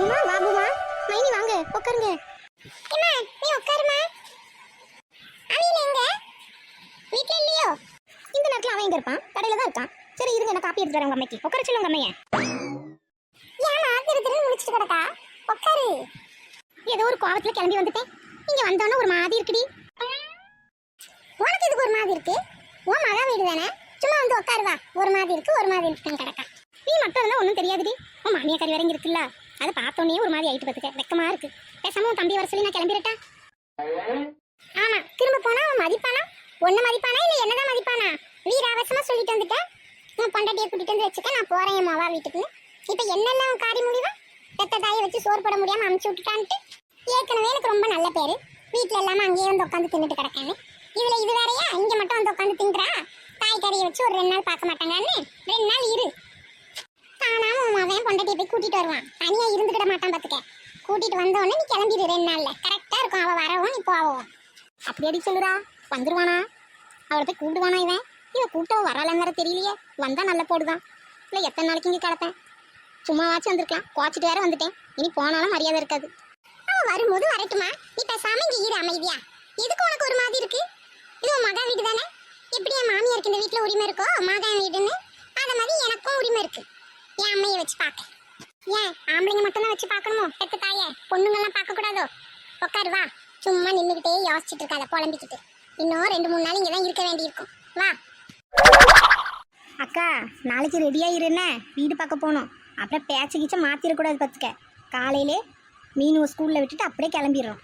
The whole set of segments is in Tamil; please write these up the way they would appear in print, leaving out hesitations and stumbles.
பூமா வா பூமா, மைனி வாங்க உட்காருங்க. அம்மா நீ உட்காருமா. அவன் எங்க? வீட்ல இல்லையோ? இந்த நேரத்துல அவன் எங்க இருப்பான்? கடையில தான் இருக்கான். சரி இருங்க, நான் காப்பி எடுத்து வரேன் உங்க அம்மைக்கு. உட்கார சொல்லுங்க உங்க அம்மைய. ஏமா திரு திரு முடிச்சிட்டு கிடக்கா? உட்காரு. ஏதோ ஒரு கோவத்துல கிளம்பி வந்துட்டேன். இங்க வந்தோன்னா ஒரு மாதிரி இருக்குடி. உனக்கு இதுக்கு ஒரு மாதிரி இருக்கு? உன் மகா வீடு தானே, சும்மா வந்து உட்காருவா. ஒரு மாதிரி இருக்கு ஒரு மாதிரி இருக்குன்னு கிடக்கா. நீ மட்டும் இருந்தா ஒன்றும் தெரியாதுடி. உன் மாமியா கறி வரைங்க இருக்குல்ல, அதை பார்த்தோன்னே ஒரு மாதிரி ஆயிட்டு பார்த்துக்க. வெக்கமா இருக்கு. பேசாம உன் தம்பி வர சொல்லி நான் கிளம்பிடட்டா? ஆமா, திரும்ப போனா அவன் மதிப்பானா? ஒன்னு மதிப்பானா இல்ல என்னதான் மதிப்பானா? வீராவசமா சொல்லிட்டு வந்துட்டேன். உன் பொண்டாட்டியை கூட்டிட்டு வந்து வச்சுக்க, நான் போறேன் என் மாவா வீட்டுக்கு. இப்ப என்னெல்லாம் காரி முடிவா? பெத்த தாயை வச்சு சோறு போட முடியாம அமுச்சு விட்டுட்டான்ட்டு. ஏற்கனவே எனக்கு ரொம்ப நல்ல பேரு, வீட்டுல இல்லாம அங்கேயே வந்து உட்காந்து தின்னுட்டு கிடக்கேன்னு. இதுல இது வேறையா? இங்க மட்டும் வந்து உட்காந்து தின்றா? தாய் கறியை வச்சு ஒரு 2 நாள் பார்க்க மாட்டாங்கன்னு. 2 நாள் இரு. தானா அவன் பொண்டாட்டியை போய் கூட்டிட்டு வருவான். தனியா இருந்துக்கிட மாட்டான் பாத்துக்க. கூட்டிட்டு வந்தோடனே நீ கிளம்பிடு. 2 நாள்ல கரெக்டா இருக்கும். அவ வரவும் நீ போவோம். அப்படி அடி சொல்லுறா? வந்துருவானா? அவளை போய் கூப்பிடுவானா? இவன் கூப்பிட்டு வரலன்னு வேற தெரியலையே. வந்தா நல்ல போடுதான். இல்லை எத்தனை நாளைக்கு இங்கே கிடப்பேன்? சும்மாவாச்சும் வந்திருக்கலாம். குவாச்சிட்டு வேற வந்துட்டேன். இனி போனாலும் மரியாதை இருக்காது. அவன் வரும்போது வரட்டுமா? நீ பேசாம இங்க இரு அமைதியா. எதுக்கு உனக்கு ஒரு மாதிரி இருக்கு? இது உன் மகா வீடு தானே. எப்படி என் மாமியாருக்கு இந்த வீட்டுல உரிமை இருக்கோ மகா வீடுன்னு, அத மாதிரி எனக்கும் உரிமை இருக்கு. என் அம்மையை வச்சு பார்க்க. ஏன் ஆம்பளைங்க மட்டும்தான் வச்சு பார்க்கணுமோ? பெத்த தாயே பொண்ணுங்கெல்லாம் பார்க்க கூடாதோ? உட்காரு வா. சும்மா நின்றுகிட்டே யோசிச்சுட்டு இருக்காத புலம்பிக்கிட்டு. இன்னும் 2-3 நாள் இங்கதான் இருக்க வேண்டியிருக்கும். வா அக்கா, நாளைக்கு ரெடியா இருன்னு வீடு பார்க்க போகணும். அப்புறம் பேச்சு கீச்ச மாத்திரக்கூடாது பார்த்துக்க. காலையிலே மீனு ஸ்கூல்ல விட்டுட்டு அப்படியே கிளம்பிடுறோம்.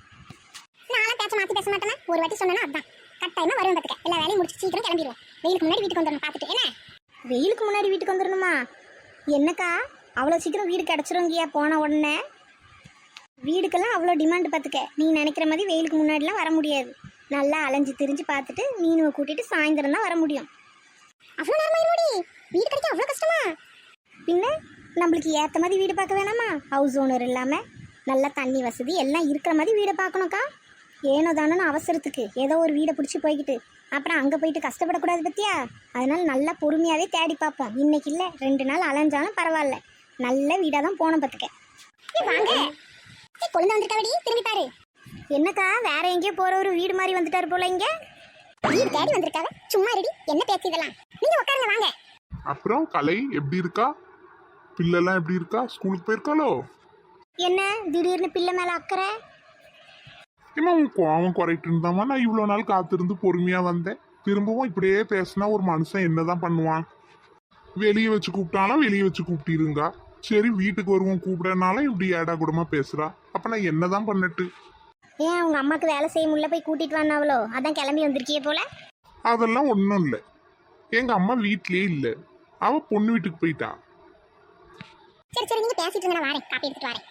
நானும் பேச்ச மாத்தி பேச மாட்டேன்னா ஒரு வாட்டி சொன்னா அதான் கட்டாயமா வருவேன் பார்த்துக்க. எல்லா வேலையும் முடிச்சு சீக்கிரம் கிளம்பிடுவோம். வெயிலுக்கு முன்னாடி வீட்டுக்கு வந்துடணும். பார்த்துட்டு என்ன? வெயிலுக்கு முன்னாடி வீட்டுக்கு வந்துடணுமா? என்னக்கா அவ்வளோ சீக்கிரம் வீடு கிடச்சிருங்கியா போன உடனே? வீடுக்கெல்லாம் அவ்வளோ டிமாண்ட் பார்த்துக்க. நீ நினைக்கிற மாதிரி வெயிலுக்கு முன்னாடிலாம் வர முடியாது. நல்லா அலைஞ்சு திரிஞ்சு பார்த்துட்டு மீனுவை கூட்டிட்டு சாயந்தரம் தான் வர முடியும். அவ்வளோ நேரமா முடி வீடு கிடைக்க அவ்வளோ கஷ்டமா? பின்ன நம்மளுக்கு ஏற்ற மாதிரி வீடு பார்க்க வேணாமா? ஹவுஸ் ஓனர் இல்லாமல் நல்லா தண்ணி வசதி எல்லாம் இருக்கிற மாதிரி வீடை பார்க்கணுக்கா. ஏனோ தானோன்னு அவசரத்துக்கு ஏதோ ஒரு வீடை பிடிச்சி போய்கிட்டு அப்புறம் அங்கே போயிட்டு கஷ்டப்படக்கூடாது பத்தியா? அதனால நல்லா பொறுமையாகவே தேடி பார்ப்போம். இன்னைக்கு இல்லை 2 நாள் அலைஞ்சாலும் பரவாயில்ல. நல்ல வீடாக தான் போன பார்த்துக்க. வாங்க கொழுந்து வந்துட்டாவடி, திரும்பி பாரு. என்னக்கா வேற எங்கேயோ போற ஒரு வீடு மாதிரி வந்துட்டாரு போல. இங்க வீடு தேடி வந்திருக்காங்க. சும்மா ரெடி என்ன பேச்சு இதெல்லாம்? நீங்க உட்காருங்க வாங்க. அப்புறம் கலை எப்படி இருக்கா? பிள்ளைலாம் எப்படி இருக்கா? ஸ்கூலுக்கு போயிருக்காளோ? என்ன திடீர்னு பிள்ளை மேல அக்கறை? ஏமா உன் கோவம் குறைட்டு இருந்தாமா? நான் இவ்வளோ நாள் காத்திருந்து பொறுமையா வந்தேன். திரும்பவும் இப்படியே பேசினா ஒரு மனுஷன் என்னதான் பண்ணுவான்? வெளியே வச்சு கூப்பிட்டாலும் வெளியே வச்சு கூப்பிட்டிருங்க. சரி வீட்டுக்கு வருவோம் கூப்பிடனாலும் இப்படி ஏடா கூடமா பேசுறா. அப்ப நான் என்னதான் பண்ணட்டு? ஏன் உங்க அம்மாக்கு வேலை செய்ய முடியல, போய் கூட்டிட்டு வானாவளோ? அதான் கிளம்பி வந்திருக்கியே போல. அதெல்லாம் ஒன்றும் இல்லை. எங்க அம்மா வீட்லயே இல்லை, அவ பொண்ணு வீட்டுக்கு போயிட்டா. சரி சரி நீங்க பேசிட்டு இருங்க, நான் வரேன். காப்பி எடுத்துட்டு வரேன்.